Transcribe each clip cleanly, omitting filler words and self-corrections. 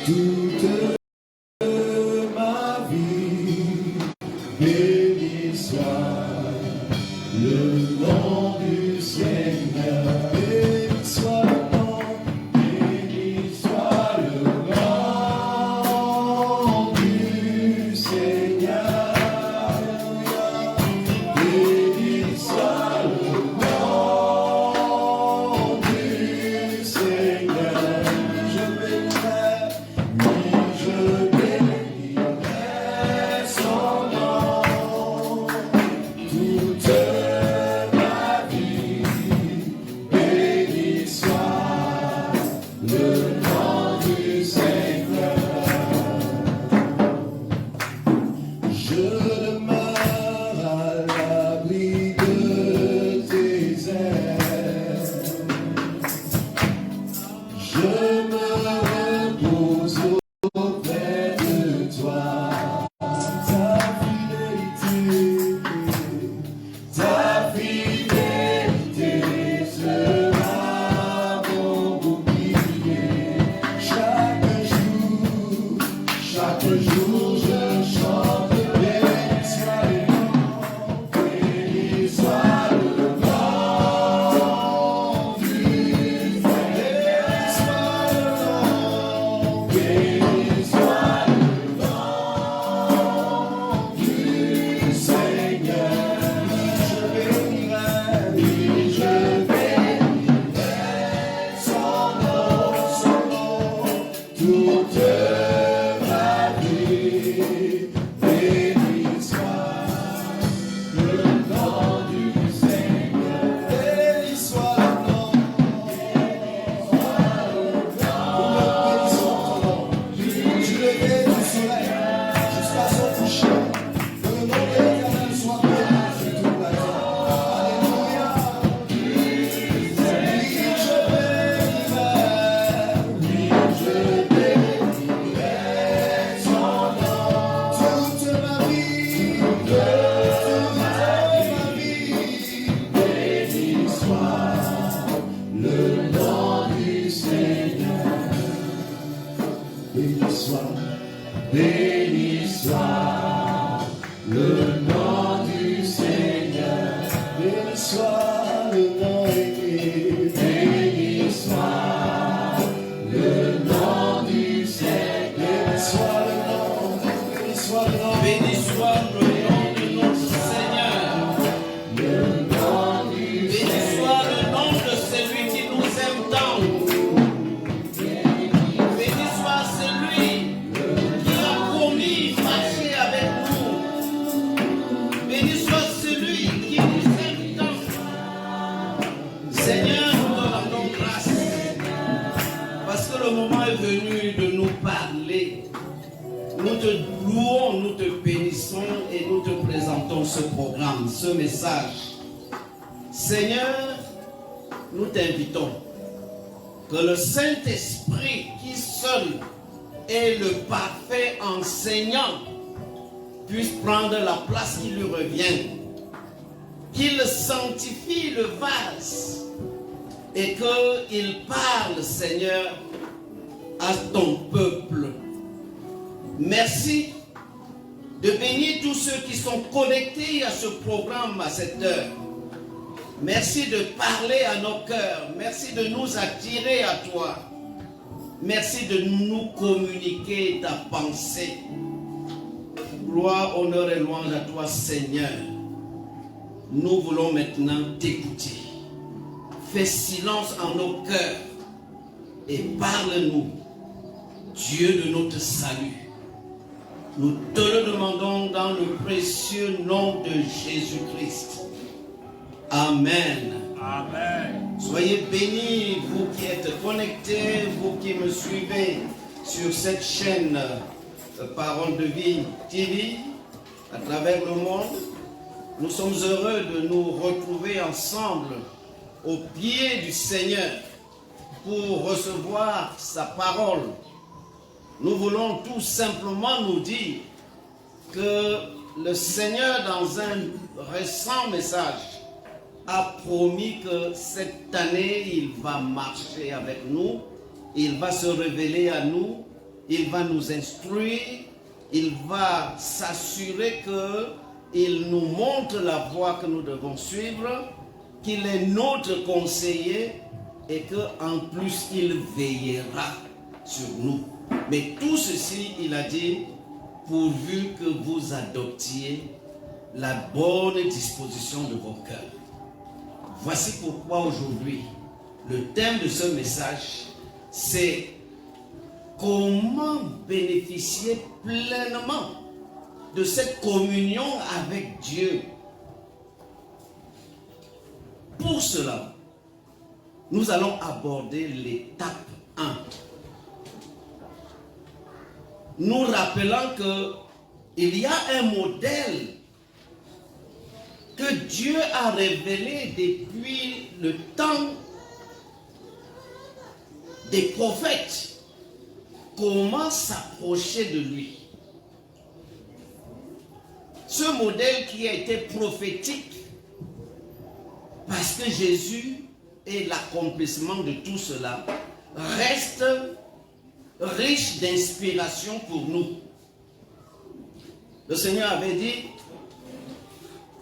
toute ma vie. Béni soit le nom du Seigneur. Béni soit le nom. Béni soit le nom du Seigneur. Béni soit le nom du Seigneur. Je bénirai, oui, je bénirai son nom toute ma vie. Béni soit le nom du Seigneur. Je demeure à l'abri de tes ailes. Je me repose auprès de toi. Ta fidélité sera mon bouclier. Chaque jour je chante. Béni soit le nom du Seigneur. Béni soit le nom du Seigneur. Je bénirai, oui, je bénirai son nom toute ma vie. Béni soit le nom du Seigneur. Béni soit le nom. Du lever du soleil jusqu'à son coucher. Que le nom de l'Éternel soit béni sur toute la terre. Alléluia. Oui, je bénirai son nom toute ma vie. Toute ma vie. Béni soit le nom du Seigneur. Béni soit le nom du Seigneur. Béni soit le nom élevé. Béni soit le nom du Seigneur. Béni soit le nom. Béni soit le nom. Béni soit le nom de notre Seigneur. Le nom du Béni soit le nom de celui qui nous aime tant. Béni soit celui qui a promis marcher avec nous. Béni soit celui qui nous aime tant. Seigneur, nous te rendons grâce parce que le moment est venu de nous parler. Nous te louons, nous te bénissons et nous te présentons ce programme, ce message. Seigneur, nous t'invitons que le Saint-Esprit qui seul est le parfait enseignant puisse prendre la place qui lui revient, qu'il sanctifie le vase et qu'il parle, Seigneur, à ton peuple. Merci de bénir tous ceux qui sont connectés à ce programme à cette heure. Merci de parler à nos cœurs. Merci de nous attirer à toi. Merci de nous communiquer ta pensée. Gloire, honneur et louange à toi, Seigneur. Nous voulons maintenant t'écouter. Fais silence en nos cœurs et parle-nous, Dieu de notre salut. Nous te le demandons dans le précieux nom de Jésus-Christ. Amen. Amen. Soyez bénis, vous qui êtes connectés, vous qui me suivez sur cette chaîne Parole de Vie TV à travers le monde. Nous sommes heureux de nous retrouver ensemble au pied du Seigneur pour recevoir sa parole. Nous voulons tout simplement nous dire que le Seigneur, dans un récent message, a promis que cette année, il va marcher avec nous, il va se révéler à nous, il va nous instruire, il va s'assurer qu'il nous montre la voie que nous devons suivre, qu'il est notre conseiller et qu'en plus il veillera sur nous. Mais tout ceci, il a dit, pourvu que vous adoptiez la bonne disposition de vos cœurs. Voici pourquoi aujourd'hui, le thème de ce message, c'est comment bénéficier pleinement de cette communion avec Dieu. Pour cela, nous allons aborder l'étape 1. Nous rappelant qu'il y a un modèle que Dieu a révélé depuis le temps des prophètes. Comment s'approcher de lui. Ce modèle qui a été prophétique, parce que Jésus est l'accomplissement de tout cela, reste riche d'inspiration pour nous. Le Seigneur avait dit,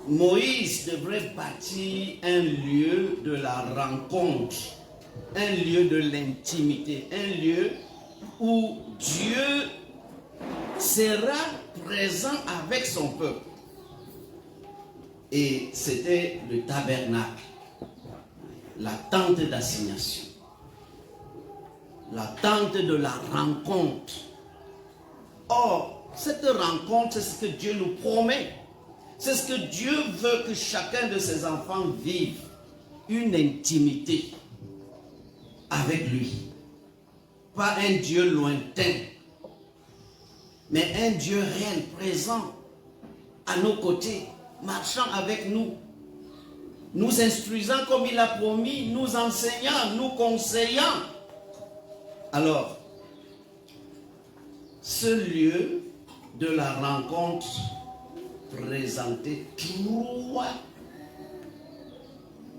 Moïse devrait bâtir un lieu de la rencontre, un lieu de l'intimité, un lieu où Dieu sera présent avec son peuple. Et c'était le tabernacle, la tente d'assignation, la tente de la rencontre. Or, cette rencontre, c'est ce que Dieu nous promet. C'est ce que Dieu veut que chacun de ses enfants vive. Une intimité avec lui. Pas un Dieu lointain, mais un Dieu réel, présent à nos côtés, marchant avec nous, nous instruisant comme il a promis, nous enseignant, nous conseillant. Alors, ce lieu de la rencontre présentait 3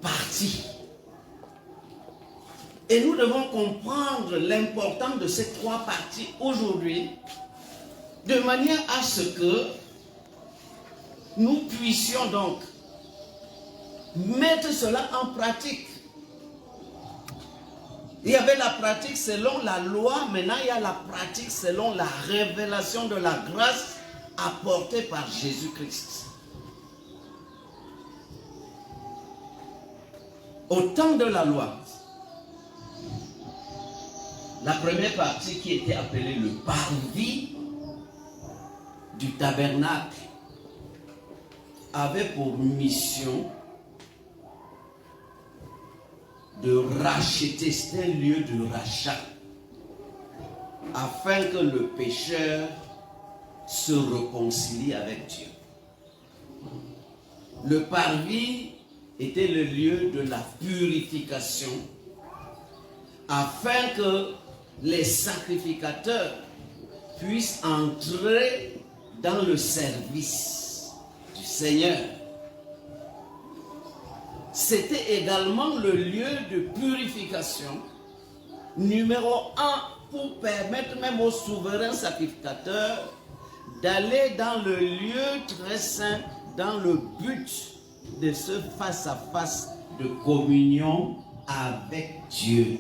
parties. Et nous devons comprendre l'importance de ces 3 parties aujourd'hui, de manière à ce que nous puissions donc mettre cela en pratique. Il y avait la pratique selon la loi, maintenant il y a la pratique selon la révélation de la grâce apportée par Jésus-Christ. Au temps de la loi, la première partie qui était appelée le parvis du tabernacle avait pour mission de racheter, c'était un lieu de rachat, afin que le pécheur se réconcilie avec Dieu. Le parvis était le lieu de la purification, afin que les sacrificateurs puissent entrer dans le service du Seigneur. C'était également le lieu de purification numéro 1 pour permettre même aux souverains sacrificateurs d'aller dans le lieu très saint dans le but de ce face-à-face de communion avec Dieu.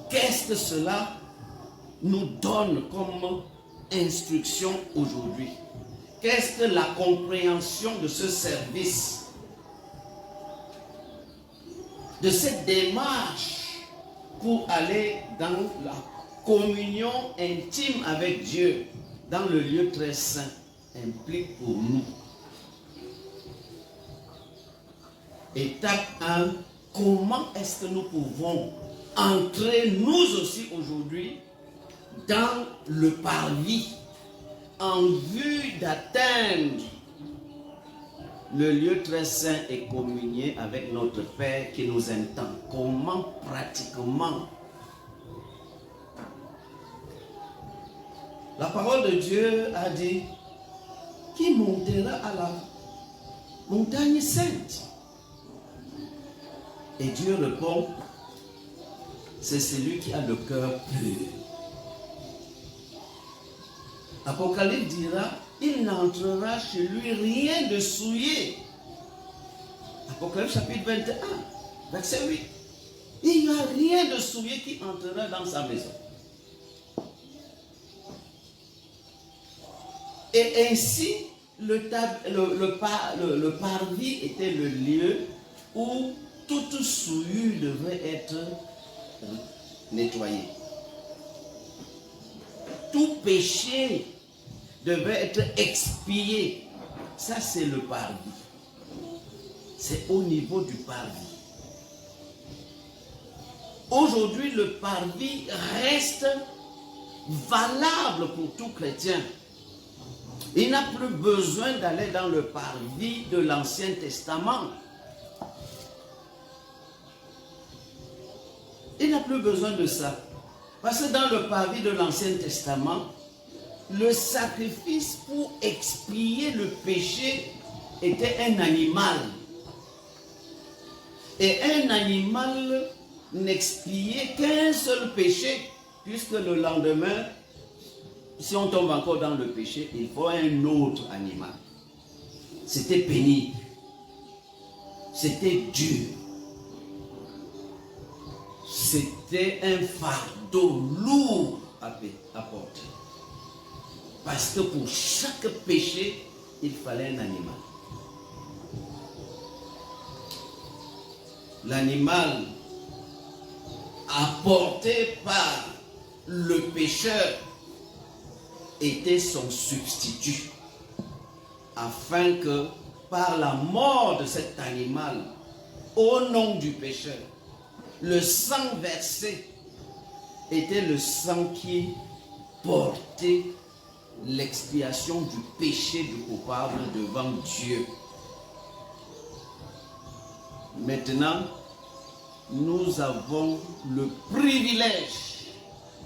Qu'est-ce que cela nous donne comme instruction aujourd'hui? Qu'est-ce que la compréhension de ce service, de cette démarche pour aller dans la communion intime avec Dieu, dans le lieu très saint, implique pour nous? Étape 1, comment est-ce que nous pouvons entrer nous aussi aujourd'hui dans le parvis en vue d'atteindre le lieu très saint et communier avec notre Père qui nous entend? Comment pratiquement? La parole de Dieu a dit: qui montera à la montagne sainte? Et Dieu répond: c'est celui qui a le cœur pur. Apocalypse dira, il n'entrera chez lui rien de souillé. Apocalypse chapitre 21, verset 8. Il n'y a rien de souillé qui entrera dans sa maison. Et ainsi, le parvis était le lieu où toute souillure devrait être nettoyée. Tout péché devait être expié. Ça, c'est le parvis. C'est au niveau du parvis. Aujourd'hui, le parvis reste valable pour tout chrétien. Il n'a plus besoin d'aller dans le parvis de l'Ancien Testament. Il n'a plus besoin de ça. Parce que dans le parvis de l'Ancien Testament, le sacrifice pour expier le péché était un animal. Et un animal n'expiait qu'un seul péché, puisque le lendemain, si on tombe encore dans le péché, il faut un autre animal. C'était pénible. C'était dur. C'était un fardeau lourd à porter. Parce que pour chaque péché, il fallait un animal. L'animal apporté par le pécheur était son substitut, afin que par la mort de cet animal, au nom du pécheur, le sang versé était le sang qui portait l'expiation du péché du coupable devant Dieu. Maintenant, nous avons le privilège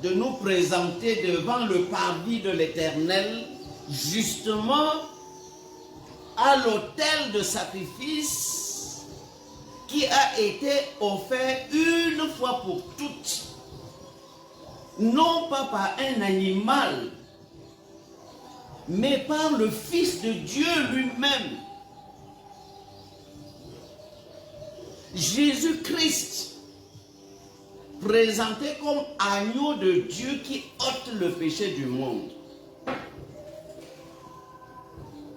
de nous présenter devant le parvis de l'Éternel, justement à l'autel de sacrifice qui a été offert une fois pour toutes, non pas par un animal, mais par le Fils de Dieu lui-même. Jésus-Christ, présenté comme agneau de Dieu qui ôte le péché du monde.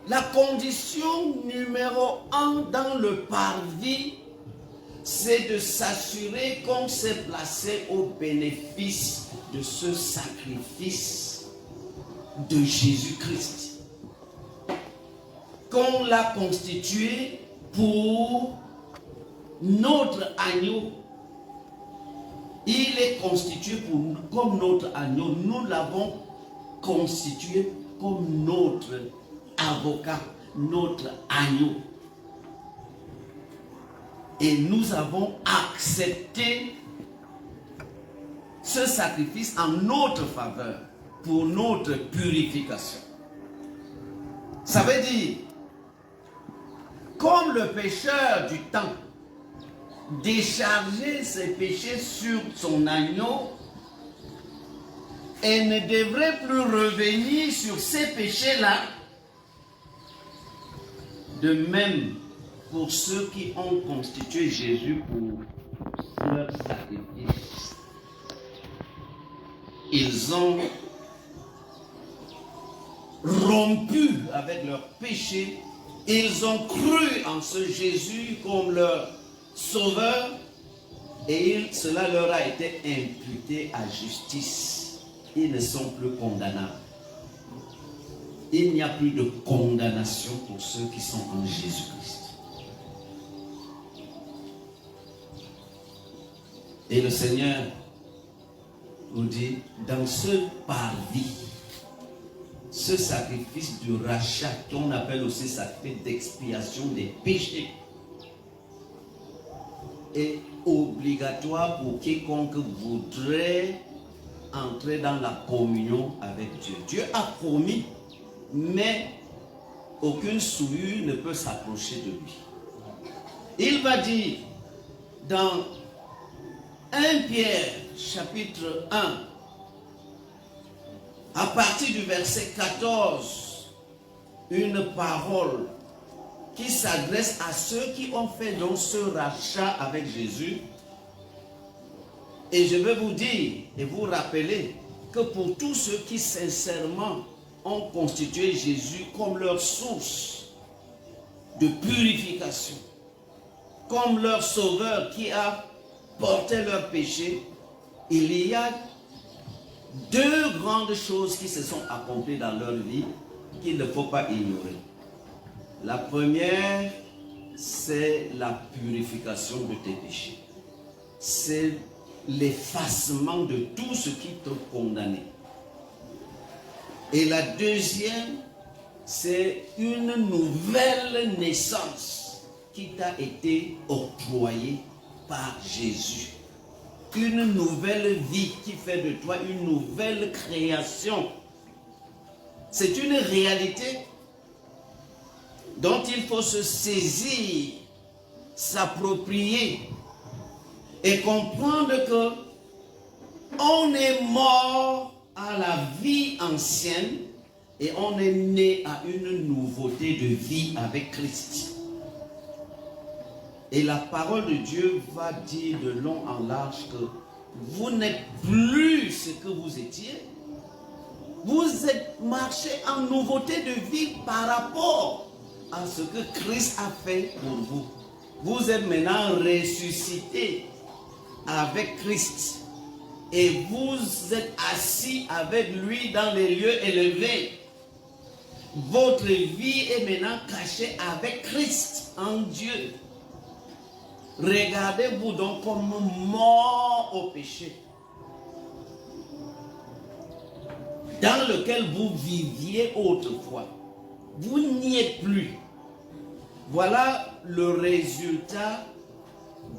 La condition numéro 1 dans le parvis, c'est de s'assurer qu'on s'est placé au bénéfice de ce sacrifice de Jésus-Christ, qu'on l'a constitué pour notre agneau. Il est constitué comme notre agneau. Nous l'avons constitué comme notre avocat, notre agneau. Et nous avons accepté ce sacrifice en notre faveur, pour notre purification. Ça veut dire, comme le pécheur du temps déchargeait ses péchés sur son agneau et ne devrait plus revenir sur ces péchés-là, de même pour ceux qui ont constitué Jésus pour leur sacrifice. Ils ont rompu avec leurs péchés, ils ont cru en ce Jésus comme leur sauveur et cela leur a été imputé à justice. Ils ne sont plus condamnables. Il n'y a plus de condamnation pour ceux qui sont en Jésus-Christ. Et le Seigneur nous dit, dans ce parvis, ce sacrifice de rachat, qu'on appelle aussi sacrifice d'expiation des péchés, est obligatoire pour quiconque voudrait entrer dans la communion avec Dieu. Dieu a promis, mais aucune souillure ne peut s'approcher de lui. Il va dire dans 1 Pierre chapitre 1 à partir du verset 14, une parole qui s'adresse à ceux qui ont fait donc ce rachat avec Jésus. Et je veux vous dire et vous rappeler que pour tous ceux qui sincèrement ont constitué Jésus comme leur source de purification, comme leur sauveur qui a porté leur péché, il y a deux grandes choses qui se sont accomplies dans leur vie qu'il ne faut pas ignorer. La première, c'est la purification de tes péchés. C'est l'effacement de tout ce qui te condamnait. Et la deuxième, c'est une nouvelle naissance qui t'a été octroyée par Jésus. Une nouvelle vie qui fait de toi une nouvelle création. C'est une réalité dont il faut se saisir, s'approprier et comprendre que on est mort à la vie ancienne et on est né à une nouveauté de vie avec Christ. Et la parole de Dieu va dire de long en large que vous n'êtes plus ce que vous étiez. Vous êtes marché en nouveauté de vie par rapport à ce que Christ a fait pour vous. Vous êtes maintenant ressuscité avec Christ et vous êtes assis avec lui dans les lieux élevés. Votre vie est maintenant cachée avec Christ en Dieu. Regardez-vous donc comme mort au péché dans lequel vous viviez autrefois. Vous n'y êtes plus. Voilà le résultat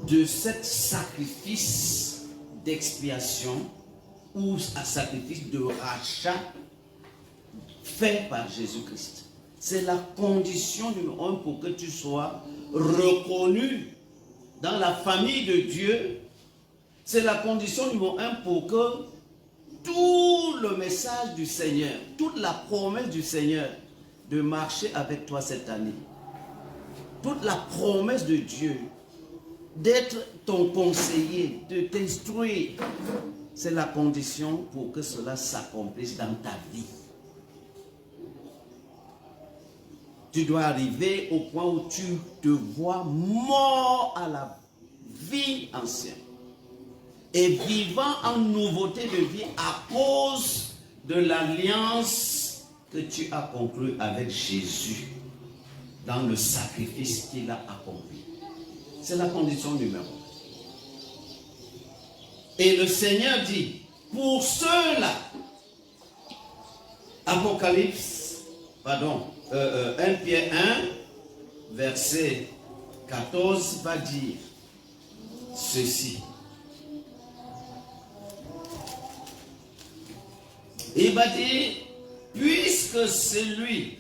de cet sacrifice d'expiation ou un sacrifice de rachat fait par Jésus-Christ. C'est la condition numéro un pour que tu sois reconnu dans la famille de Dieu. C'est la condition numéro un pour que tout le message du Seigneur, toute la promesse du Seigneur de marcher avec toi cette année, toute la promesse de Dieu d'être ton conseiller, de t'instruire, c'est la condition pour que cela s'accomplisse dans ta vie. Tu dois arriver au point où tu te vois mort à la vie ancienne et vivant en nouveauté de vie à cause de l'alliance que tu as conclue avec Jésus dans le sacrifice qu'il a accompli. C'est la condition numéro 1. Et le Seigneur dit, pour ceux-là, Apocalypse, 1 Pierre 1, verset 14 va dire ceci. Il va dire, puisque celui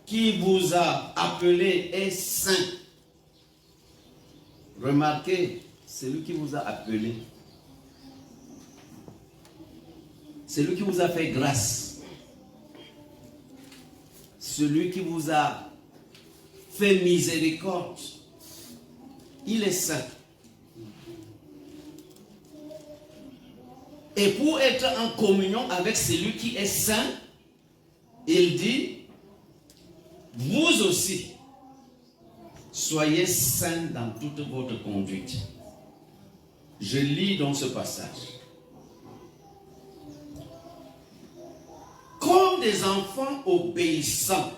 qui vous a appelé est saint. Remarquez, celui qui vous a appelé, celui qui vous a fait grâce, celui qui vous a fait miséricorde, il est saint. Et pour être en communion avec celui qui est saint, il dit, vous aussi, soyez saints dans toute votre conduite. Je lis dans ce passage. Comme des enfants obéissants,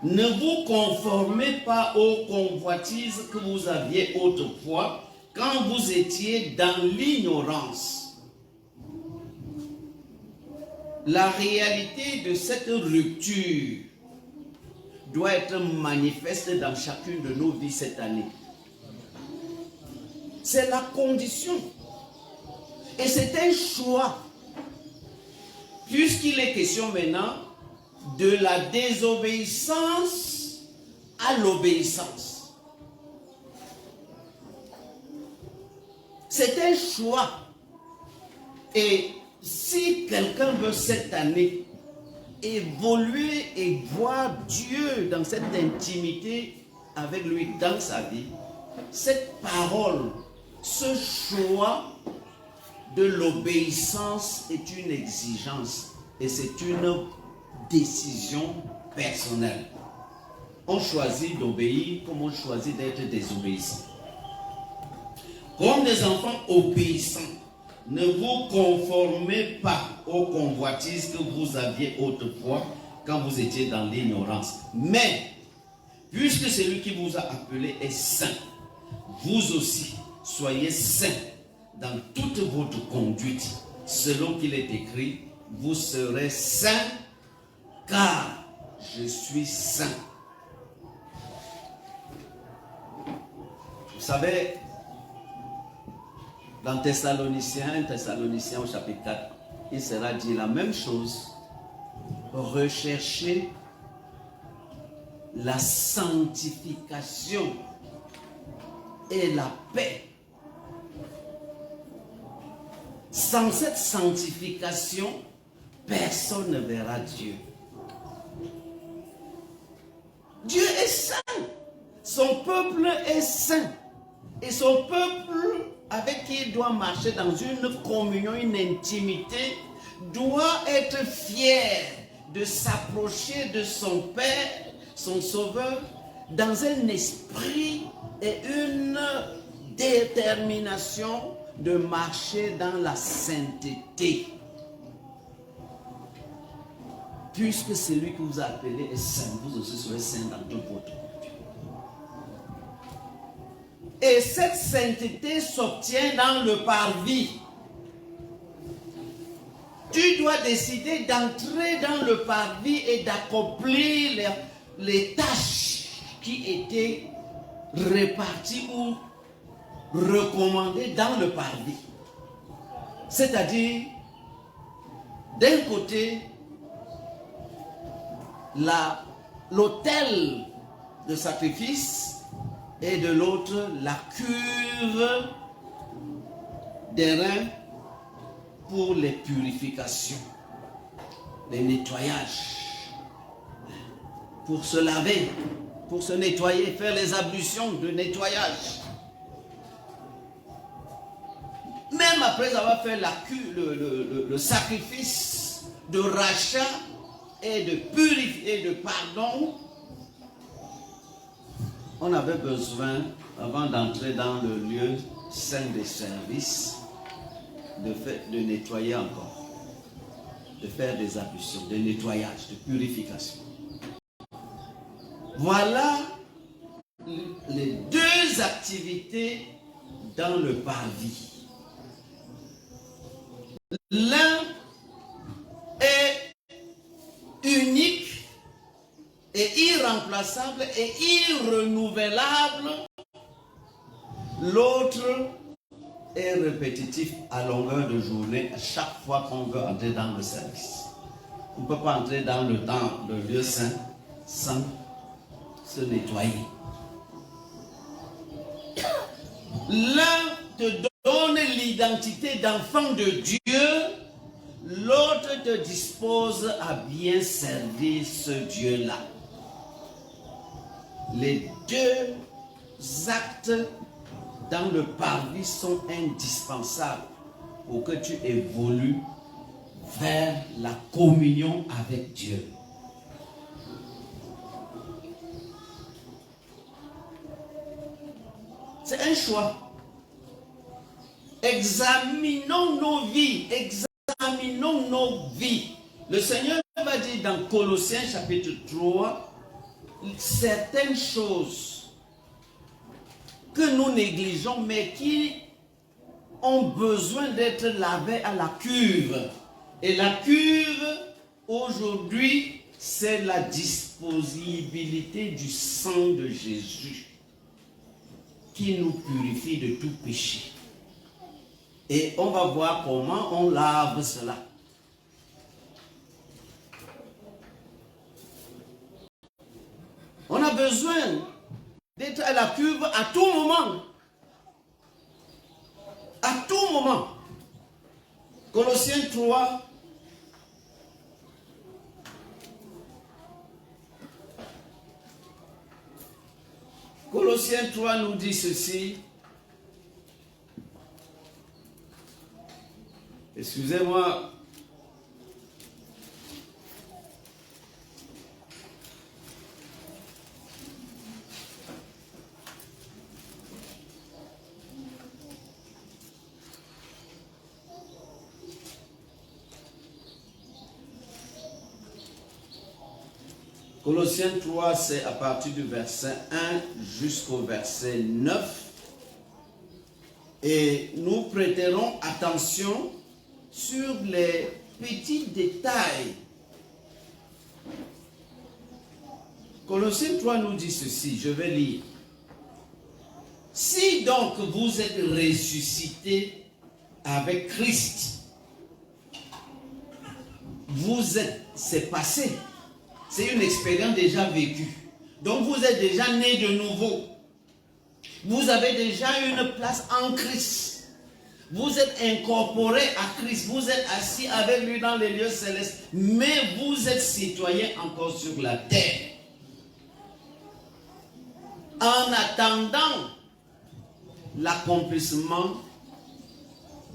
ne vous conformez pas aux convoitises que vous aviez autrefois quand vous étiez dans l'ignorance. La réalité de cette rupture doit être manifeste dans chacune de nos vies cette année. C'est la condition. Et c'est un choix. Puisqu'il est question maintenant de la désobéissance à l'obéissance. C'est un choix. Et si quelqu'un veut cette année évoluer et voir Dieu dans cette intimité avec lui dans sa vie, cette parole, ce choix de l'obéissance est une exigence et c'est une décision personnelle. On choisit d'obéir comme on choisit d'être désobéissant. Comme des enfants obéissants, ne vous conformez pas aux convoitises que vous aviez autrefois quand vous étiez dans l'ignorance. Mais, puisque celui qui vous a appelé est saint, vous aussi soyez saints dans toute votre conduite. Selon qu'il est écrit, vous serez saints car je suis saint. Vous savez, dans Thessaloniciens au chapitre 4, il sera dit la même chose. Recherchez la sanctification et la paix. Sans cette sanctification, personne ne verra Dieu. Dieu est saint. Son peuple est saint. Et son peuple avec qui il doit marcher dans une communion, une intimité, doit être fier de s'approcher de son Père, son Sauveur, dans un esprit et une détermination de marcher dans la sainteté. Puisque celui que vous a appelé est saint, vous aussi serez saint dans toute votre conduite. Et cette sainteté s'obtient dans le parvis. Tu dois décider d'entrer dans le parvis et d'accomplir les tâches qui étaient réparties ou recommandées dans le parvis. C'est-à-dire, d'un côté, l'autel de sacrifice, et de l'autre, la cuve des reins pour les purifications, les nettoyages, pour se laver, pour se nettoyer, faire les ablutions de nettoyage. Même après avoir fait le sacrifice de rachat et de purifier, de pardon, on avait besoin, avant d'entrer dans le lieu saint des services, de nettoyer encore, de faire des ablutions, de nettoyage, de purification. Voilà les deux activités dans le parvis. L'un est unique et irremplaçable et irrenouvelable. L'autre est répétitif à longueur de journée, à chaque fois qu'on veut entrer dans le service. On ne peut pas entrer dans le lieu saint sans se nettoyer. L'un te donne l'identité d'enfant de Dieu, l'autre te dispose à bien servir ce Dieu-là. Les deux actes dans le parvis sont indispensables pour que tu évolues vers la communion avec Dieu. C'est un choix. Examinons nos vies, examinons nos vies. Le Seigneur va dire dans Colossiens chapitre 3, certaines choses que nous négligeons, mais qui ont besoin d'être lavées à la cuve. Et la cuve, aujourd'hui, c'est la disponibilité du sang de Jésus qui nous purifie de tout péché. Et on va voir comment on lave cela. On a besoin d'être à la cuve à tout moment. À tout moment. Colossiens 3. Colossiens 3 nous dit ceci. Excusez-moi. Colossiens 3, c'est à partir du verset 1 jusqu'au verset 9. Et nous prêterons attention sur les petits détails. Colossiens 3 nous dit ceci, je vais lire. Si donc vous êtes ressuscités avec Christ, c'est passé. C'est une expérience déjà vécue. Donc vous êtes déjà né de nouveau. Vous avez déjà une place en Christ. Vous êtes incorporé à Christ. Vous êtes assis avec lui dans les lieux célestes. Mais vous êtes citoyen encore sur la terre. En attendant l'accomplissement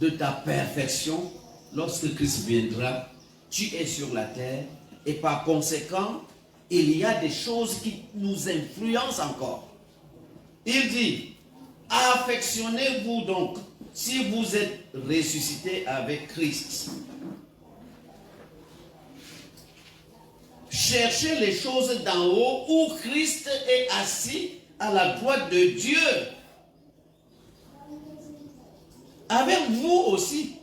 de ta perfection, lorsque Christ viendra, tu es sur la terre. Et par conséquent, il y a des choses qui nous influencent encore. Il dit, affectionnez-vous donc, si vous êtes ressuscité avec Christ. Cherchez les choses d'en haut où Christ est assis à la droite de Dieu. Avec vous aussi.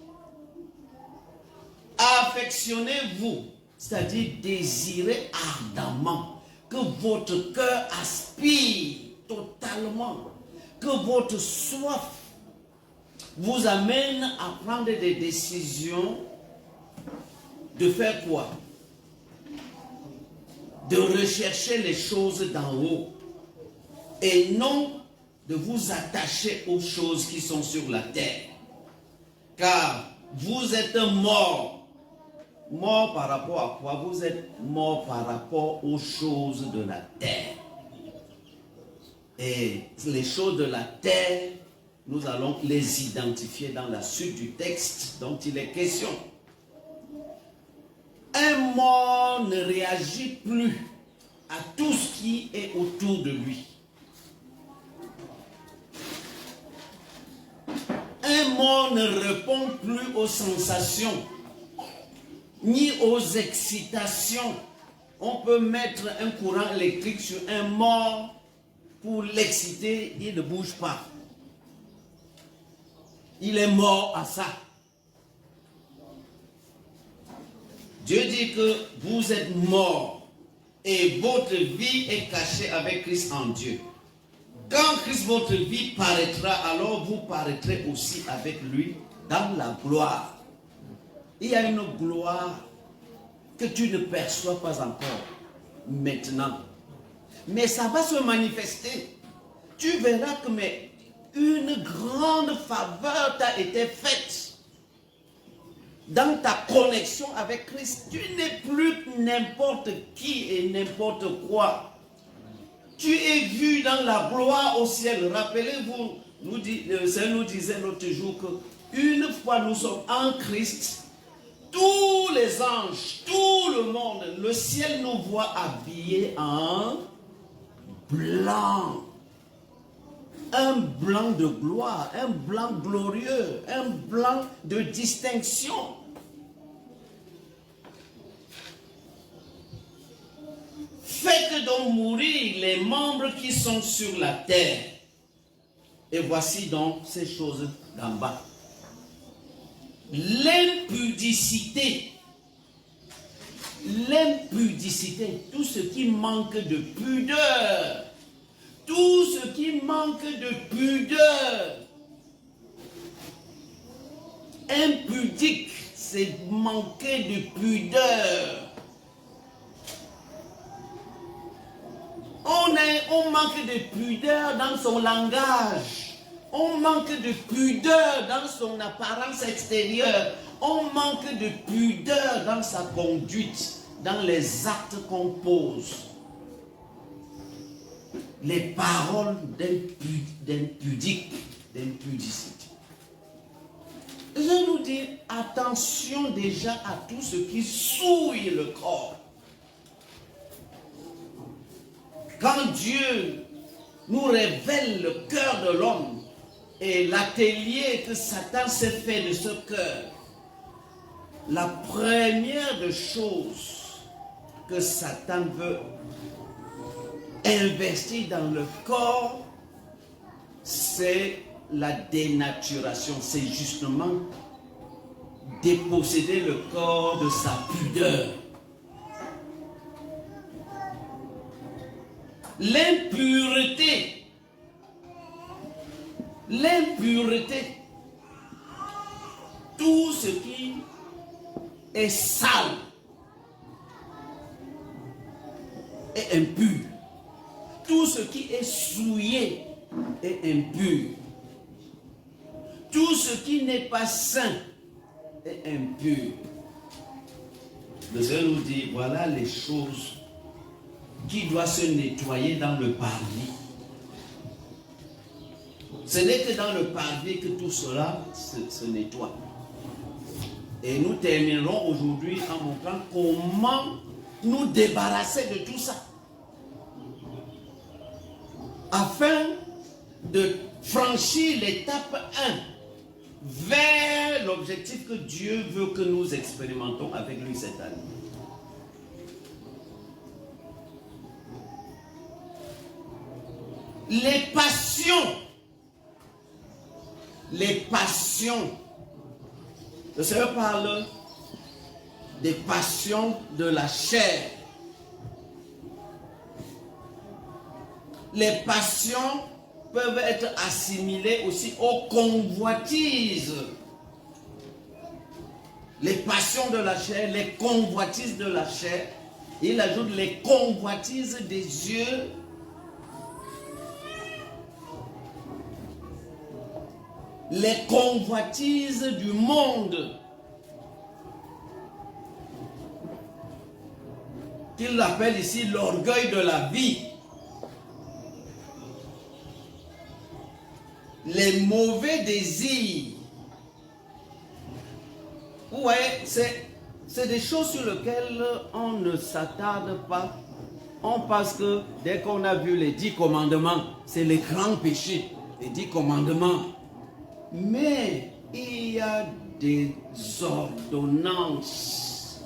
Affectionnez-vous. C'est-à-dire désirer ardemment, que votre cœur aspire totalement, que votre soif vous amène à prendre des décisions de faire quoi? De rechercher les choses d'en haut et non de vous attacher aux choses qui sont sur la terre. Car vous êtes morts. Mort par rapport à quoi? Vous êtes mort par rapport aux choses de la terre. Et les choses de la terre, nous allons les identifier dans la suite du texte dont il est question. Un mort ne réagit plus à tout ce qui est autour de lui. Un mort ne répond plus aux sensations ni aux excitations. On peut mettre un courant électrique sur un mort pour l'exciter, il ne bouge pas. Il est mort à ça. Dieu dit que vous êtes morts et votre vie est cachée avec Christ en Dieu. Quand Christ, votre vie, paraîtra, alors vous paraîtrez aussi avec lui dans la gloire. Il y a une gloire que tu ne perçois pas encore maintenant. Mais ça va se manifester. Tu verras que une grande faveur t'a été faite dans ta connexion avec Christ. Tu n'es plus n'importe qui et n'importe quoi. Tu es vu dans la gloire au ciel. Rappelez-vous, le Seigneur nous disait l'autre jour que une fois nous sommes en Christ, tous les anges, tout le monde, le ciel nous voit habillés en blanc. Un blanc de gloire, un blanc glorieux, un blanc de distinction. Faites donc mourir les membres qui sont sur la terre. Et voici donc ces choses d'en bas. L'impudicité, tout ce qui manque de pudeur, tout ce qui manque de pudeur. Impudique, c'est manquer de pudeur. On manque de pudeur dans son langage. On manque de pudeur dans son apparence extérieure. on manque de pudeur dans sa conduite, dans les actes qu'on pose. Les paroles d'impudicité. Je nous dis attention déjà à tout ce qui souille le corps. Quand Dieu nous révèle le cœur de l'homme et l'atelier que Satan s'est fait de ce cœur, la première des choses que Satan veut investir dans le corps, c'est la dénaturation. C'est justement déposséder le corps de sa pudeur. L'impureté. L'impureté. Tout ce qui est sale est impur. Tout ce qui est souillé est impur. Tout ce qui n'est pas saint est impur. Le Seigneur nous dit, voilà les choses qui doivent se nettoyer dans le parvis. Ce n'est que dans le parvis que tout cela se nettoie. Et nous terminerons aujourd'hui en montrant comment nous débarrasser de tout ça. Afin de franchir l'étape 1 vers l'objectif que Dieu veut que nous expérimentons avec lui cette année. Les passions. Les passions. Le Seigneur parle des passions de la chair. Les passions peuvent être assimilées aussi aux convoitises. Les passions de la chair, les convoitises de la chair. Il ajoute les convoitises des yeux, les convoitises du monde, qu'il appelle ici l'orgueil de la vie. Les mauvais désirs. Vous voyez, c'est des choses sur lesquelles on ne s'attarde pas. On pense que dès qu'on a vu les 10 commandements, c'est les grands péchés, les 10 commandements. Mais il y a des ordonnances.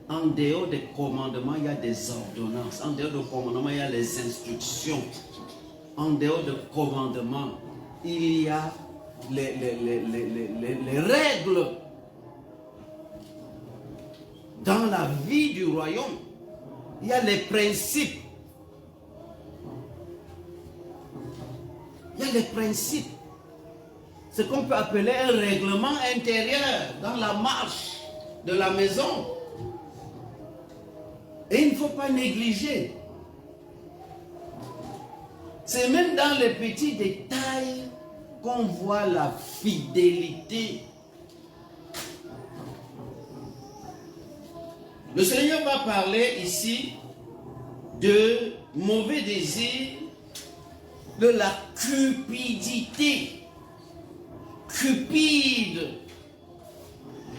En dehors des commandements, il y a des ordonnances. En dehors des commandements, il y a les instructions. En dehors des commandements, il y a les règles dans la vie du royaume. Il y a les principes. Il y a les principes. Ce qu'on peut appeler un règlement intérieur dans la marche de la maison. Et il ne faut pas négliger. C'est même dans les petits détails qu'on voit la fidélité. Le Seigneur va parler ici de mauvais désirs, de la cupidité. Cupide,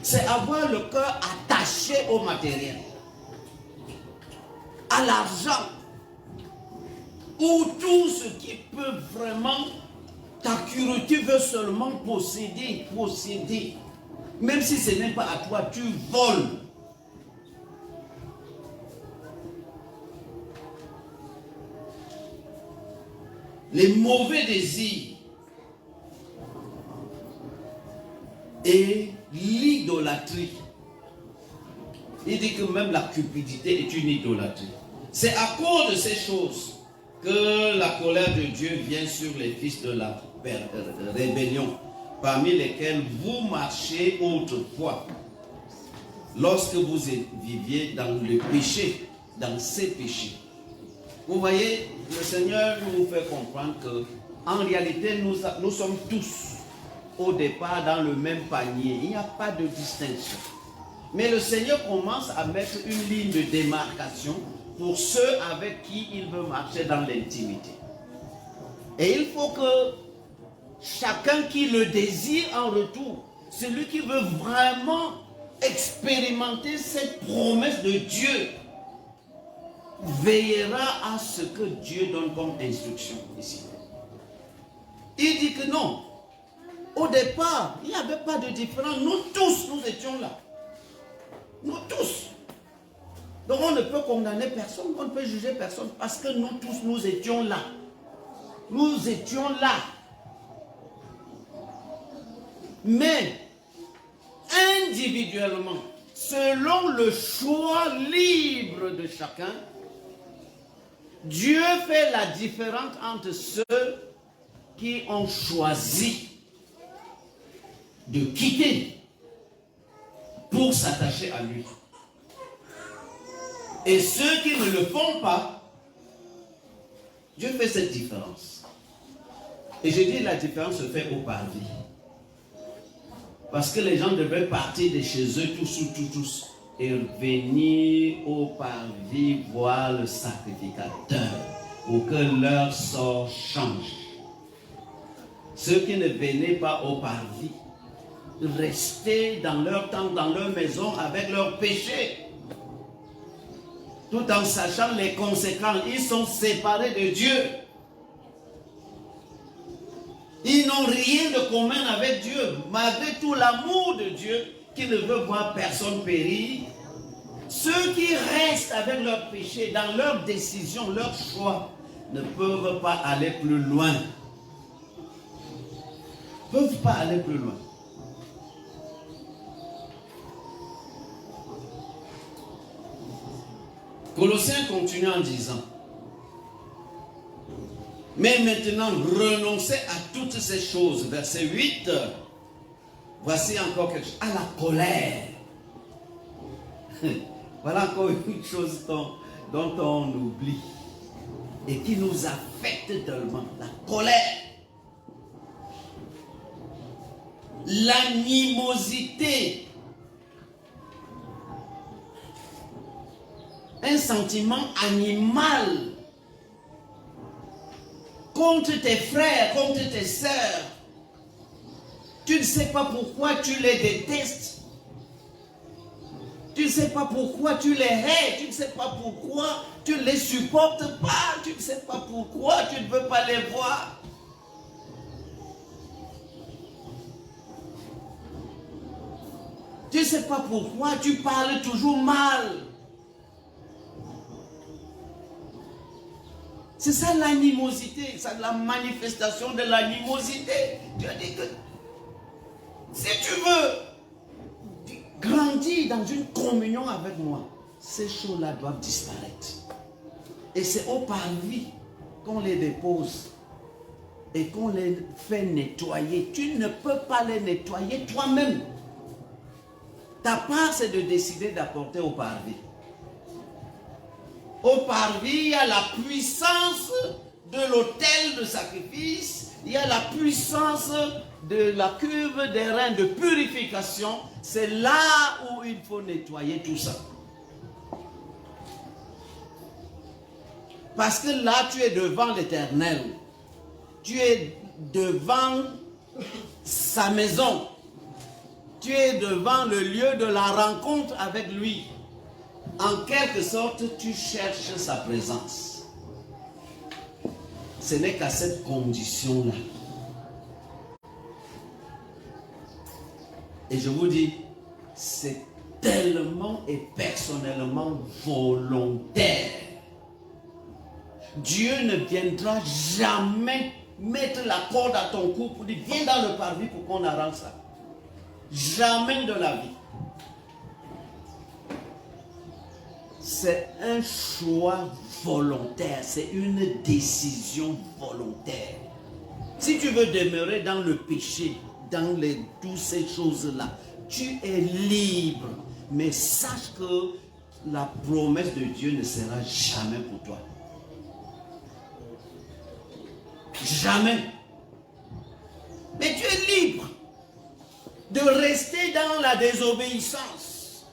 c'est avoir le cœur attaché au matériel, à l'argent, ou tout ce qui peut vraiment, ta curiosité veut seulement posséder, même si ce n'est pas à toi, tu voles. Les mauvais désirs et l'idolâtrie. Il dit que même la cupidité est une idolâtrie. C'est à cause de ces choses que la colère de Dieu vient sur les fils de la rébellion, parmi lesquels vous marchez autrefois, lorsque vous viviez dans le péché, dans ces péchés. Vous voyez, le Seigneur nous fait comprendre que en réalité, nous sommes tous au départ dans le même panier. Il n'y a pas de distinction. Mais le Seigneur commence à mettre une ligne de démarcation pour ceux avec qui il veut marcher dans l'intimité. Et il faut que chacun qui le désire en retour, celui qui veut vraiment expérimenter cette promesse de Dieu, veillera à ce que Dieu donne comme instruction ici. Il dit que non. Au départ, il n'y avait pas de différence. Nous tous, nous étions là. Nous tous. Donc on ne peut condamner personne, on ne peut juger personne parce que nous tous, nous étions là. Nous étions là. Mais, individuellement, selon le choix libre de chacun, Dieu fait la différence entre ceux qui ont choisi de quitter pour s'attacher à lui. Et ceux qui ne le font pas, Dieu fait cette différence. Et je dis la différence se fait au parvis. Parce que les gens devaient partir de chez eux tous et venir au parvis voir le sacrificateur pour que leur sort change. Ceux qui ne venaient pas au parvis restaient dans leur tente, dans leur maison avec leurs péchés. Tout en sachant les conséquences, ils sont séparés de Dieu. Ils n'ont rien de commun avec Dieu, malgré tout l'amour de Dieu qui ne veut voir personne périr. Ceux qui restent avec leurs péchés, dans leurs décisions, leurs choix, ne peuvent pas aller plus loin. Ne peuvent pas aller plus loin. Colossiens continue en disant: mais maintenant, renoncez à toutes ces choses. Verset 8. Voici encore quelque chose. À la colère. Voilà encore une chose dont on oublie. Et qui nous affecte tellement. La colère. L'animosité. Un sentiment animal. Contre tes frères, contre tes sœurs. Tu ne sais pas pourquoi tu les détestes. Tu ne sais pas pourquoi tu les hais. Tu ne sais pas pourquoi tu ne les supportes pas. Tu ne sais pas pourquoi tu ne veux pas les voir. Tu ne sais pas pourquoi tu parles toujours mal. C'est ça l'animosité, c'est la manifestation de l'animosité. Dieu dit que si tu veux grandir dans une communion avec moi, ces choses-là doivent disparaître. Et c'est au parvis qu'on les dépose et qu'on les fait nettoyer. Tu ne peux pas les nettoyer toi-même. Ta part, c'est de décider d'apporter au parvis. Au parvis, il y a la puissance de l'autel de sacrifice, il y a la puissance de la cuve des reins de purification. C'est là où il faut nettoyer tout ça. Parce que là, tu es devant l'Éternel. Tu es devant sa maison. Tu es devant le lieu de la rencontre avec lui. En quelque sorte, tu cherches sa présence. Ce n'est qu'à cette condition-là. Et je vous dis, c'est tellement et personnellement volontaire. Dieu ne viendra jamais mettre la corde à ton cou pour dire viens dans le parvis pour qu'on arrange ça. Jamais de la vie. C'est un choix volontaire, c'est une décision volontaire. Si tu veux demeurer dans le péché, dans toutes ces choses-là, tu es libre. Mais sache que la promesse de Dieu ne sera jamais pour toi. Jamais. Mais tu es libre. de rester dans la désobéissance.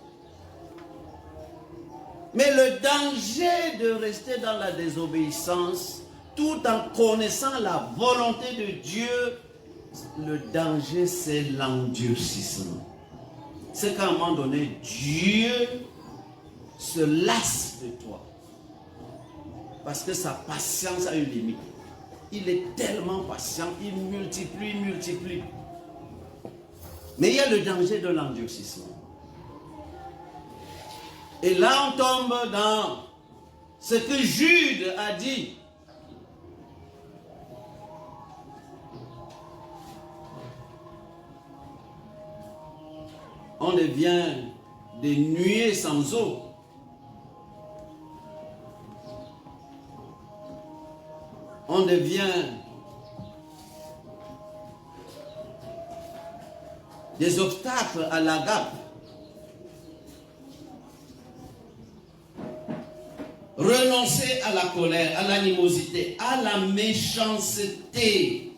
Mais le danger de rester dans la désobéissance, tout en connaissant la volonté de Dieu, le danger c'est l'endurcissement. C'est qu'à un moment donné, Dieu se lasse de toi. Parce que sa patience a une limite. Il est tellement patient, il multiplie. Mais il y a le danger de l'endurcissement. Et là, on tombe dans ce que Jude a dit. On devient des nuées sans eau. On devient des obstacles à l'agape. Renoncer à la colère, à l'animosité, à la méchanceté.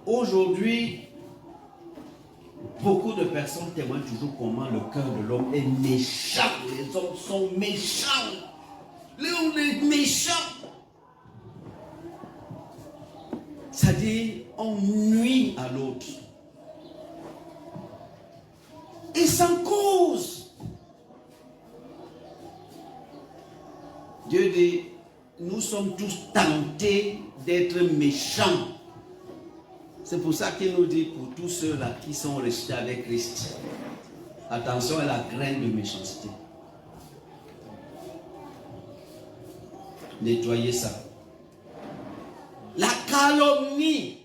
Aujourd'hui, beaucoup de personnes témoignent toujours comment le cœur de l'homme est méchant. Les hommes sont méchants. L'homme est méchant. C'est-à-dire, on nuit à l'autre. Et sans cause. Dieu dit, nous sommes tous tentés d'être méchants. C'est pour ça qu'il nous dit, pour tous ceux-là qui sont restés avec Christ, attention à la graine de méchanceté. Nettoyez ça. La calomnie.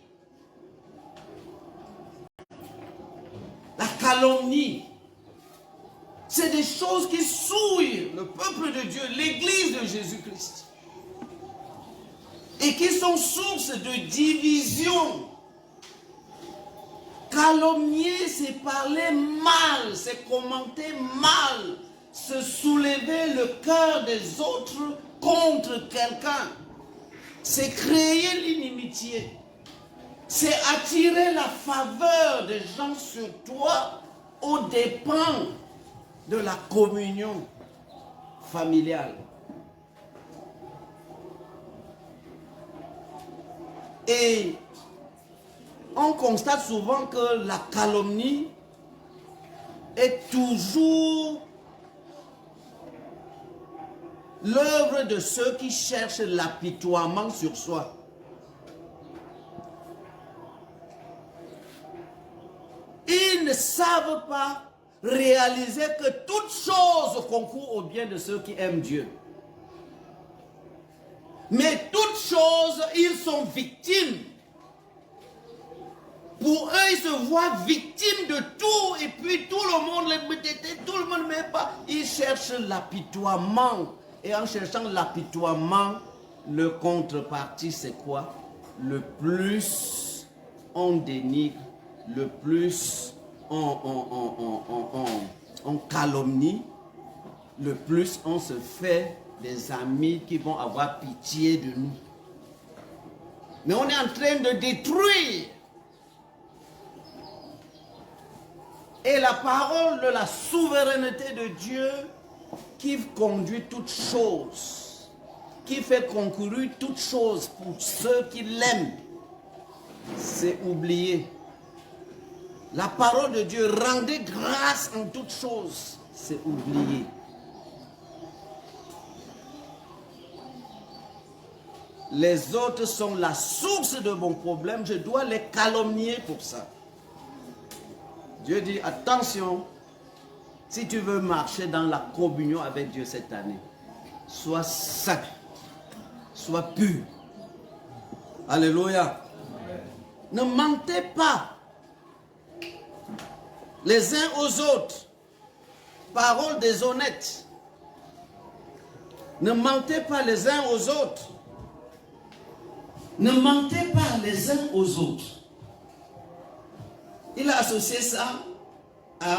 La calomnie. C'est des choses qui souillent le peuple de Dieu, l'église de Jésus-Christ. Et qui sont source de division. Calomnier, c'est parler mal, c'est commenter mal, se soulever le cœur des autres contre quelqu'un. C'est créer l'inimitié. C'est attirer la faveur des gens sur toi aux dépens de la communion familiale. Et on constate souvent que la calomnie est toujours l'œuvre de ceux qui cherchent l'apitoiement sur soi. Ils ne savent pas réaliser que toute chose concourt au bien de ceux qui aiment Dieu. Mais toutes choses, ils sont victimes. Pour eux, ils se voient victimes de tout et puis tout le monde les déteste, tout le monde ne m'aime pas. Ils cherchent l'apitoiement. Et en cherchant l'apitoiement, le contrepartie, c'est quoi? Le plus on dénigre, le plus on calomnie, le plus on se fait des amis qui vont avoir pitié de nous. Mais on est en train de détruire. Et la parole de la souveraineté de Dieu qui conduit toutes choses, qui fait concourir toutes choses pour ceux qui l'aiment, c'est oublié. La parole de Dieu, rendez grâce en toutes choses, c'est oublié. Les autres sont la source de mon problème, je dois les calomnier pour ça. Dieu dit, attention, si tu veux marcher dans la communion avec Dieu cette année, sois saint, sois pur. Alléluia. Ne mentez pas les uns aux autres. Parole déshonnête. Ne mentez pas les uns aux autres. Ne mentez pas les uns aux autres. Il a associé ça à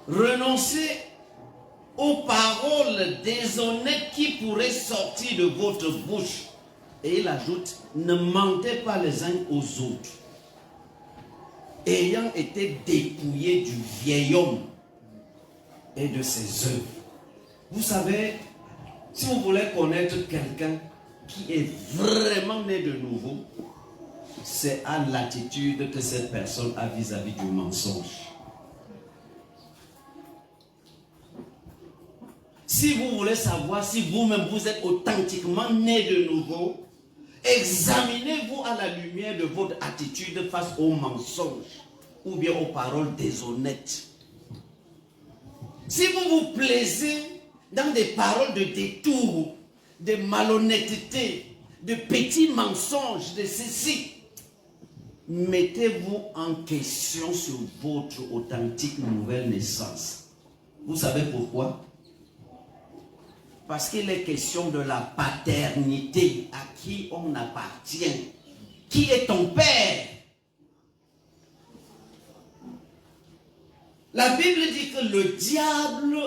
renoncer aux paroles déshonnêtes qui pourraient sortir de votre bouche. Et il ajoute, ne mentez pas les uns aux autres. ayant été dépouillé du vieil homme et de ses œuvres. Vous savez, si vous voulez connaître quelqu'un qui est vraiment né de nouveau, c'est à l'attitude que cette personne a vis-à-vis du mensonge. Si vous voulez savoir si vous-même vous êtes authentiquement né de nouveau, examinez-vous à la lumière de votre attitude face aux mensonges ou bien aux paroles déshonnêtes. Si vous vous plaisez dans des paroles de détour, de malhonnêteté, de petits mensonges, de ceci, mettez-vous en question sur votre authentique nouvelle naissance. Vous savez pourquoi? Parce qu'il est question de la paternité à qui on appartient. Qui est ton père? La Bible dit que le diable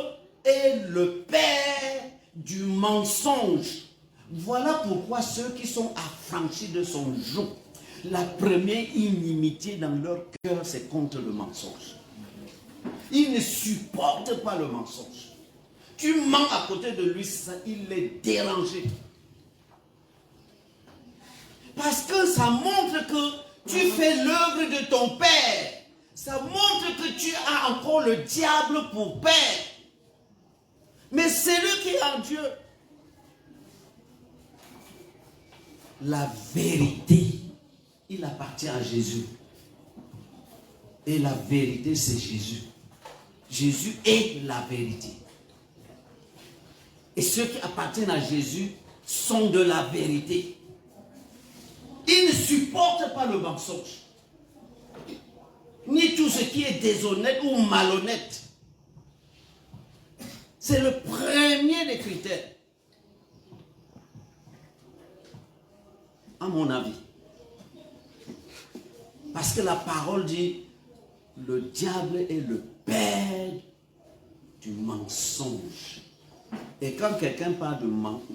est le père du mensonge. Voilà pourquoi ceux qui sont affranchis de son joug, la première inimitié dans leur cœur, c'est contre le mensonge. Ils ne supportent pas le mensonge. Tu mens à côté de lui, ça, il est dérangé. Parce que ça montre que tu fais l'œuvre de ton père. Ça montre que tu as encore le diable pour père. Mais c'est lui qui est en Dieu. La vérité, il appartient à Jésus. Et la vérité, c'est Jésus. Jésus est la vérité. Et ceux qui appartiennent à Jésus sont de la vérité. Ils ne supportent pas le mensonge, ni tout ce qui est déshonnête ou malhonnête. C'est le premier des critères, à mon avis. Parce que la parole dit, le diable est le père du mensonge. Et quand quelqu'un parle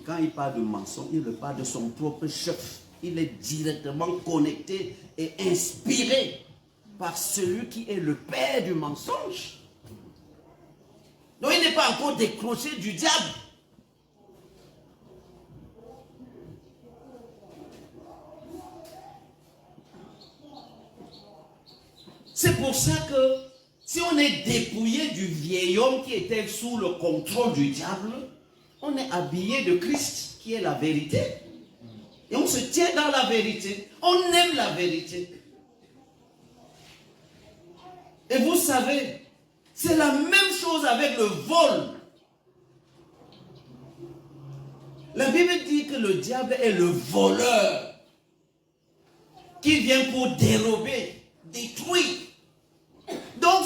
quand il parle de mensonge, il parle de son propre chef. Il est directement connecté et inspiré par celui qui est le père du mensonge. Donc il n'est pas encore décroché du diable. C'est pour ça que si on est dépouillé du vieil homme qui était sous le contrôle du diable, on est habillé de Christ qui est la vérité. Et on se tient dans la vérité. On aime la vérité. Et vous savez, c'est la même chose avec le vol. La Bible dit que le diable est le voleur qui vient pour dérober, détruire. Donc,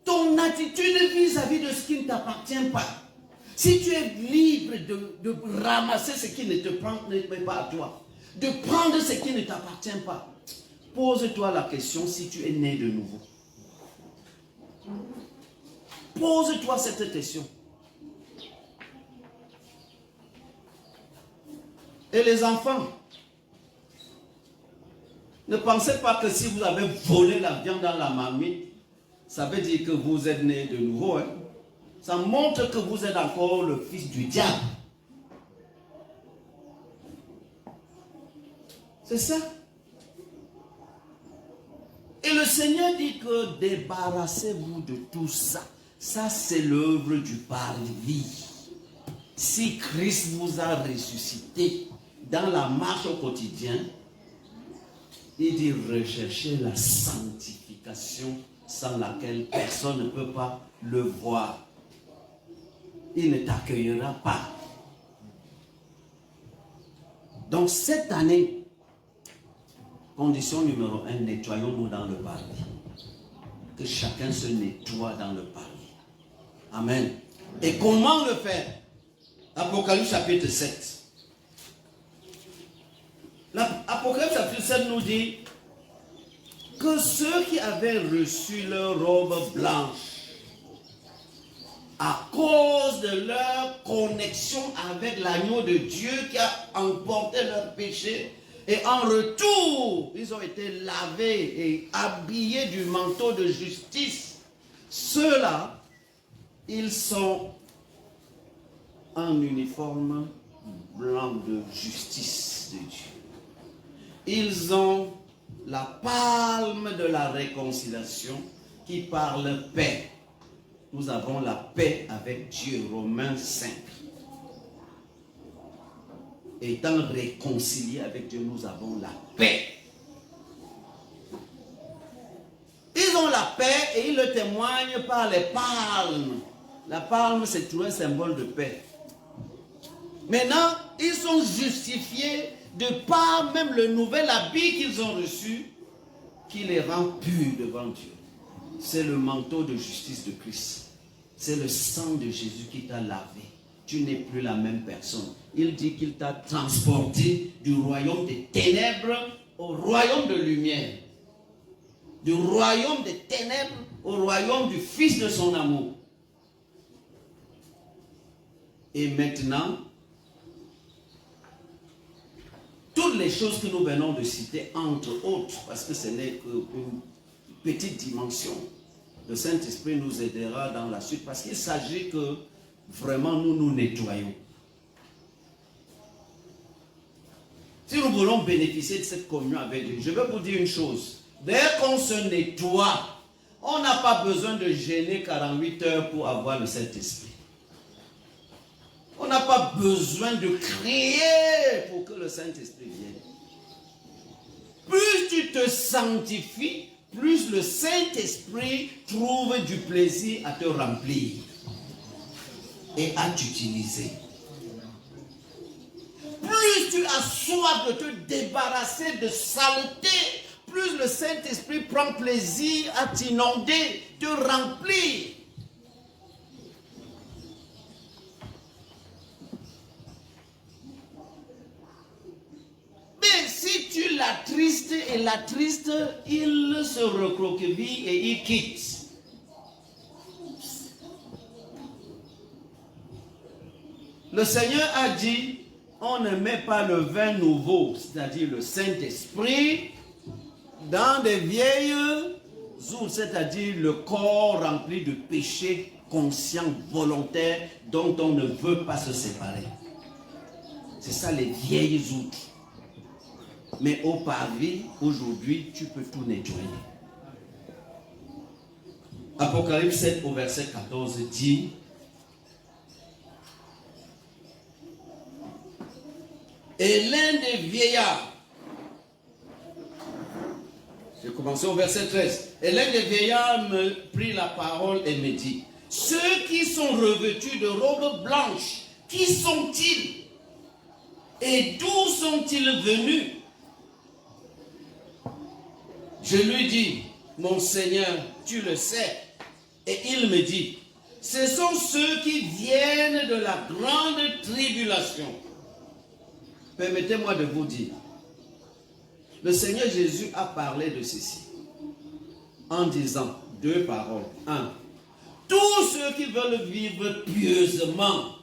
ton attitude vis-à-vis de ce qui ne t'appartient pas, si tu es libre de ramasser ce qui ne te prend pas à toi, de prendre ce qui ne t'appartient pas, pose-toi la question si tu es né de nouveau. Pose-toi cette question. Et les enfants, ne pensez pas que si vous avez volé la viande dans la marmite, ça veut dire que vous êtes né de nouveau. Hein? Ça montre que vous êtes encore le fils du diable. C'est ça. Et le Seigneur dit que débarrassez-vous de tout ça. Ça, c'est l'œuvre du parvis. Si Christ vous a ressuscité dans la marche au quotidien, il dit recherchez la sanctification sans laquelle personne ne peut pas le voir. Il ne t'accueillera pas. Donc cette année, condition numéro 1, nettoyons-nous dans le parvis. Que chacun se nettoie dans le parvis. Amen. Et comment le faire? Apocalypse chapitre 7. L'Apocalypse chapitre 7 nous dit que ceux qui avaient reçu leur robe blanche à cause de leur connexion avec l'agneau de Dieu qui a emporté leur péché Et en retour, ils ont été lavés et habillés du manteau de justice. Ceux-là, ils sont en uniforme blanc de justice de Dieu. Ils ont la palme de la réconciliation qui parle paix. Nous avons la paix avec Dieu, Romains 5. Étant réconciliés avec Dieu, nous avons la paix. Ils ont la paix et ils le témoignent par les palmes. La palme, c'est toujours un symbole de paix. Maintenant, ils sont justifiés de par même le nouvel habit qu'ils ont reçu, qui les rend purs devant Dieu. C'est le manteau de justice de Christ. C'est le sang de Jésus qui t'a lavé. Tu n'es plus la même personne. Il dit qu'il t'a transporté du royaume des ténèbres au royaume de lumière. Du royaume des ténèbres au royaume du Fils de son amour. Et maintenant, toutes les choses que nous venons de citer, entre autres, parce que ce n'est qu'une petite dimension, le Saint-Esprit nous aidera dans la suite, parce qu'il s'agit que vraiment nous nous nettoyons. Si nous voulons bénéficier de cette communion avec Dieu, je vais vous dire une chose. Dès qu'on se nettoie, on n'a pas besoin de jeûner 48 heures pour avoir le Saint-Esprit. On n'a pas besoin de crier pour que le Saint-Esprit vienne. Plus tu te sanctifies, plus le Saint-Esprit trouve du plaisir à te remplir et à t'utiliser. Plus tu as soif de te débarrasser de saleté, plus le Saint-Esprit prend plaisir à t'inonder, te remplir. Mais si tu l'attristes et l'attristes, il se recroqueville et il quitte. Le Seigneur a dit, on ne met pas le vin nouveau, c'est-à-dire le Saint-Esprit, dans des vieilles outres, c'est-à-dire le corps rempli de péchés conscients, volontaires, dont on ne veut pas se séparer. C'est ça les vieilles outres. Mais au parvis, aujourd'hui, tu peux tout nettoyer. Apocalypse 7 au verset 14 dit, et l'un des vieillards, j'ai commencé au verset 13, et l'un des vieillards me prit la parole et me dit, ceux qui sont revêtus de robes blanches, qui sont-ils? Et d'où sont-ils venus? Je lui dis, mon Seigneur, tu le sais. Et il me dit, ce sont ceux qui viennent de la grande tribulation. Permettez-moi de vous dire, le Seigneur Jésus a parlé de ceci en disant deux paroles. Un, tous ceux qui veulent vivre pieusement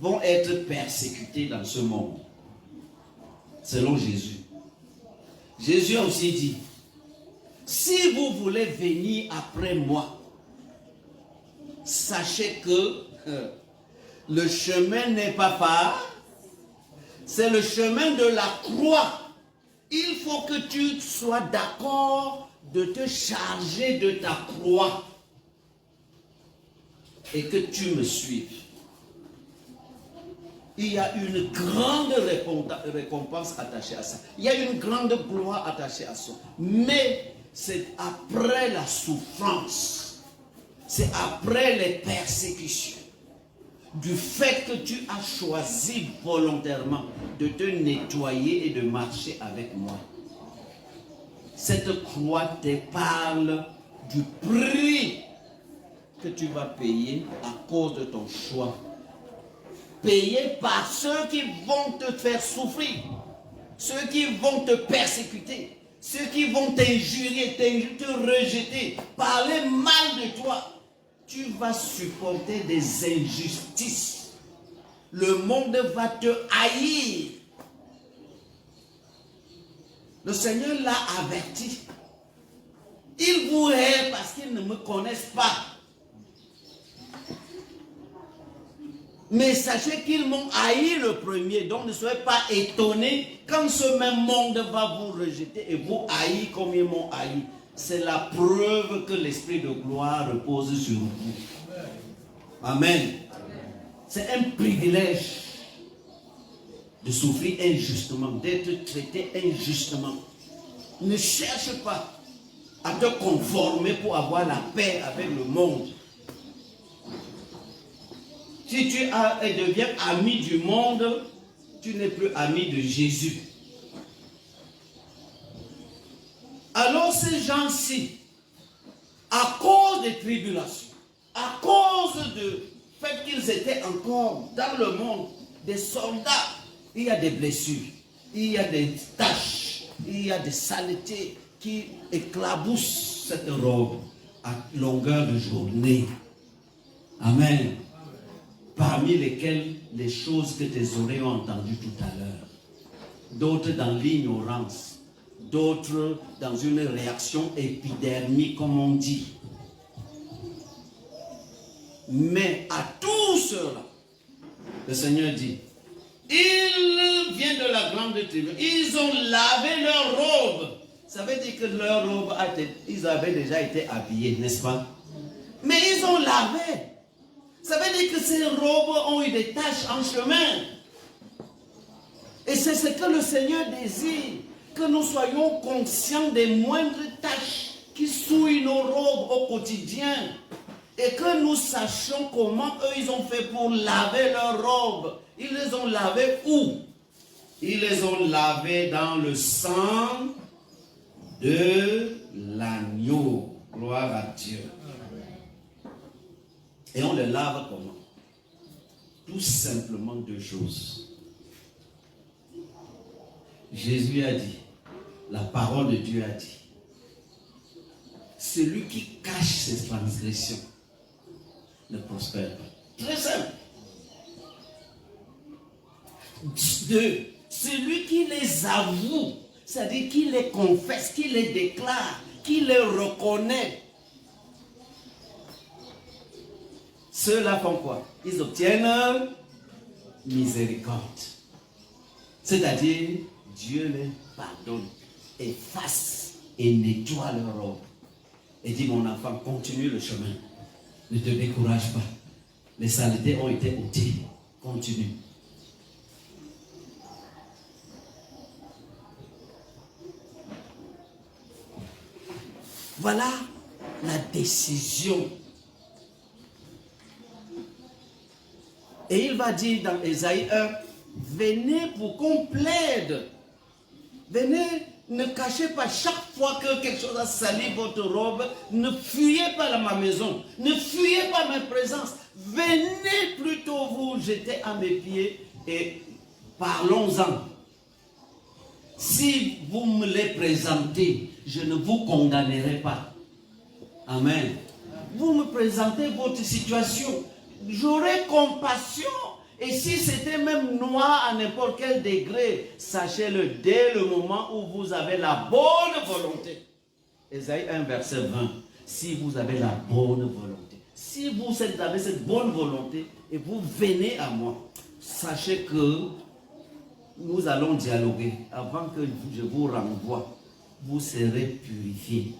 vont être persécutés dans ce monde, selon Jésus. Jésus a aussi dit, si vous voulez venir après moi, sachez que le chemin n'est pas facile, c'est le chemin de la croix. Il faut que tu sois d'accord de te charger de ta croix et que tu me suives. Il y a une grande récompense attachée à ça. Il y a une grande gloire attachée à ça. Mais c'est après la souffrance. C'est après les persécutions. Du fait que tu as choisi volontairement de te nettoyer et de marcher avec moi. Cette croix te parle du prix que tu vas payer à cause de ton choix. Payé par ceux qui vont te faire souffrir, ceux qui vont te persécuter, ceux qui vont t'injurier, te rejeter, parler mal de toi. Tu vas supporter des injustices. Le monde va te haïr. Le Seigneur l'a averti. Ils vous haïssent parce qu'ils ne me connaissent pas. Mais sachez qu'ils m'ont haï le premier. Donc ne soyez pas étonnés quand ce même monde va vous rejeter et vous haïr comme ils m'ont haï. C'est la preuve que l'Esprit de gloire repose sur vous. Amen. C'est un privilège de souffrir injustement, d'être traité injustement. Ne cherche pas à te conformer pour avoir la paix avec le monde. Si tu deviens ami du monde, tu n'es plus ami de Jésus. Alors ces gens-ci, à cause des tribulations, à cause du fait qu'ils étaient encore dans le monde, des soldats, il y a des blessures, il y a des taches, il y a des saletés qui éclaboussent cette robe à longueur de journée. Amen. Parmi lesquelles les choses que tes oreilles ont entendues tout à l'heure, d'autres dans l'ignorance, d'autres dans une réaction épidermique, comme on dit. Mais à tous ceux-là, le Seigneur dit, ils viennent de la grande tribu, ils ont lavé leur robe. Ça veut dire que leur robe, ils avaient déjà été habillés, n'est-ce pas? Mais ils ont lavé. Ça veut dire que ces robes ont eu des taches en chemin. Et c'est ce que le Seigneur désire, que nous soyons conscients des moindres taches qui souillent nos robes au quotidien. Et que nous sachions comment eux, ils ont fait pour laver leurs robes. Ils les ont lavées où? Ils les ont lavées dans le sang de l'agneau. Gloire à Dieu. Et on les lave comment? Tout simplement deux choses. Jésus a dit, la parole de Dieu a dit, celui qui cache ses transgressions ne prospère pas. Très simple. Deux, celui qui les avoue, c'est-à-dire qui les confesse, qui les déclare, qui les reconnaît, ceux-là font quoi? Ils obtiennent miséricorde. C'est-à-dire, Dieu les pardonne, efface et nettoie leur robe. Et dit, mon enfant, continue le chemin. Ne te décourage pas. Les saletés ont été ôtées. Continue. Voilà la décision. Et il va dire dans Ésaïe 1, venez pour qu'on plaide. Venez, ne cachez pas chaque fois que quelque chose a sali votre robe. Ne fuyez pas ma maison. Ne fuyez pas ma présence. Venez plutôt vous jeter à mes pieds et parlons-en. Si vous me les présentez, je ne vous condamnerai pas. Amen. Vous me présentez votre situation. J'aurai compassion. Et si c'était même noir à n'importe quel degré, sachez-le dès le moment où vous avez la bonne volonté. Ésaïe 1, verset 20. Si vous avez la bonne volonté. Si vous avez cette bonne volonté et vous venez à moi, sachez que nous allons dialoguer. Avant que je vous renvoie, vous serez purifiés.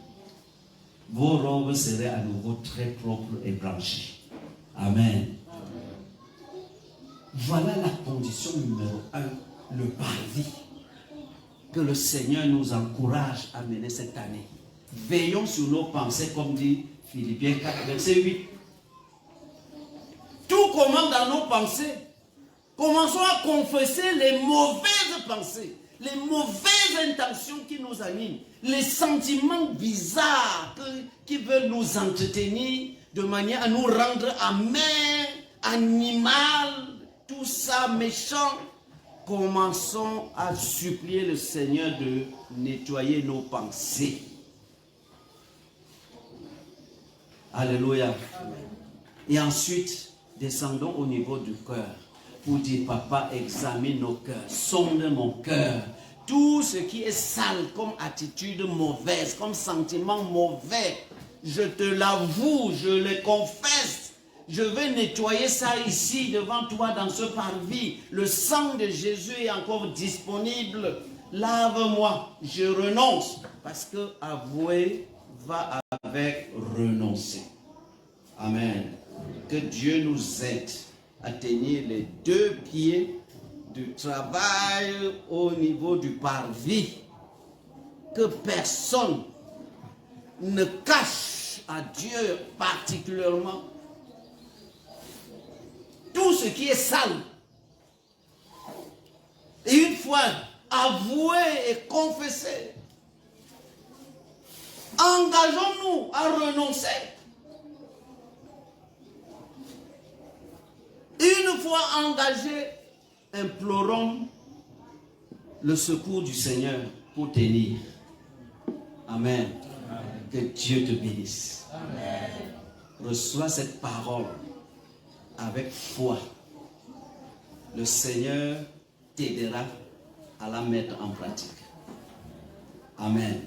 Vos robes seraient à nouveau très propres et blanchies. Amen. Voilà la condition numéro 1, le parvis que le Seigneur nous encourage à mener cette année. Veillons sur nos pensées, comme dit Philippiens 4, verset 8. Tout commence dans nos pensées. Commençons à confesser les mauvaises pensées, les mauvaises intentions qui nous animent, les sentiments bizarres qui veulent nous entretenir de manière à nous rendre amers, animal, tout ça méchant. Commençons à supplier le Seigneur de nettoyer nos pensées. Alléluia. Et ensuite, descendons au niveau du cœur pour dire, papa, examine nos cœurs, sonde mon cœur. Tout ce qui est sale comme attitude mauvaise, comme sentiment mauvais, je te l'avoue, je le confesse. Je vais nettoyer ça ici devant toi dans ce parvis. Le sang de Jésus est encore disponible. Lave-moi, je renonce. Parce que avouer va avec renoncer. Amen. Que Dieu nous aide à tenir les deux pieds du travail au niveau du parvis. Que personne ne cache à Dieu particulièrement tout ce qui est sale. Et une fois avoué et confessé, engageons-nous à renoncer. Une fois engagés, implorons le secours du Seigneur pour tenir. Amen. Que Dieu te bénisse. Amen. Reçois cette parole avec foi. Le Seigneur t'aidera à la mettre en pratique. Amen.